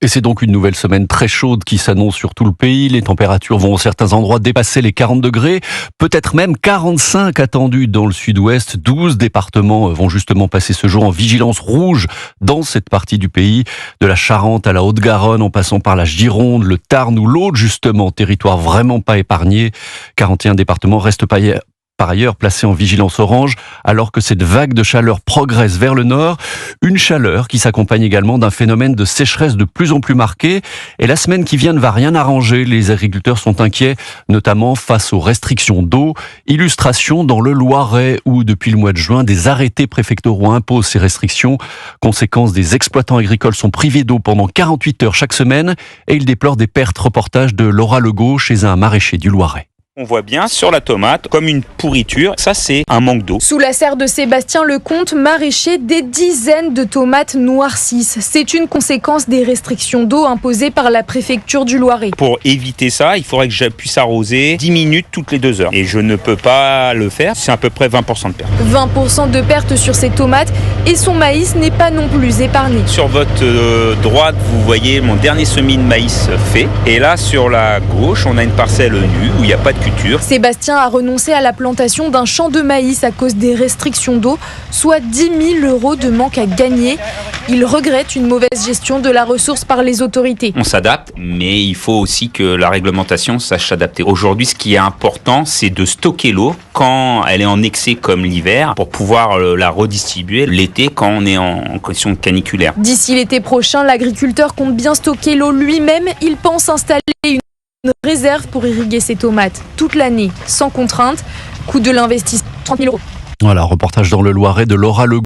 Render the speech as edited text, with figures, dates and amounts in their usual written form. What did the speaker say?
Et c'est donc une nouvelle semaine très chaude qui s'annonce sur tout le pays. Les températures vont à certains endroits dépasser les 40 degrés, peut-être même 45 attendus dans le sud-ouest. 12 départements vont justement passer ce jour en vigilance rouge dans cette partie du pays, de la Charente à la Haute-Garonne, en passant par la Gironde, le Tarn ou l'Aude, justement, territoire vraiment pas épargné. 41 départements restent par ailleurs placés en vigilance orange, alors que cette vague de chaleur progresse vers le nord. Une chaleur qui s'accompagne également d'un phénomène de sécheresse de plus en plus marqué. Et la semaine qui vient ne va rien arranger. Les agriculteurs sont inquiets, notamment face aux restrictions d'eau. Illustration dans le Loiret, où depuis le mois de juin, des arrêtés préfectoraux imposent ces restrictions. Conséquence, des exploitants agricoles sont privés d'eau pendant 48 heures chaque semaine et ils déplorent des pertes. Reportage de Laura Legault chez un maraîcher du Loiret. On voit bien sur la tomate comme une pourriture, ça c'est un manque d'eau. Sous la serre de Sébastien Lecomte, maraîcher, des dizaines de tomates noircissent. C'est une conséquence des restrictions d'eau imposées par la préfecture du Loiret. Pour éviter ça, il faudrait que je puisse arroser 10 minutes toutes les 2 heures. Et je ne peux pas le faire, c'est à peu près 20% de perte. 20% de perte sur ses tomates et son maïs n'est pas non plus épargné. Sur votre droite, vous voyez mon dernier semis de maïs fait. Et là, sur la gauche, on a une parcelle nue où il n'y a pas de culture. Sébastien a renoncé à la plantation d'un champ de maïs à cause des restrictions d'eau, soit 10 000 € de manque à gagner. Il regrette une mauvaise gestion de la ressource par les autorités. On s'adapte, mais il faut aussi que la réglementation sache s'adapter. Aujourd'hui, ce qui est important, c'est de stocker l'eau quand elle est en excès comme l'hiver, pour pouvoir la redistribuer l'été quand on est en condition caniculaire. D'ici l'été prochain, l'agriculteur compte bien stocker l'eau lui-même. Il pense installer une réserve pour irriguer ses tomates toute l'année, sans contrainte. Coût de l'investissement, 30 000 €. Voilà, reportage dans le Loiret de Laura Legault.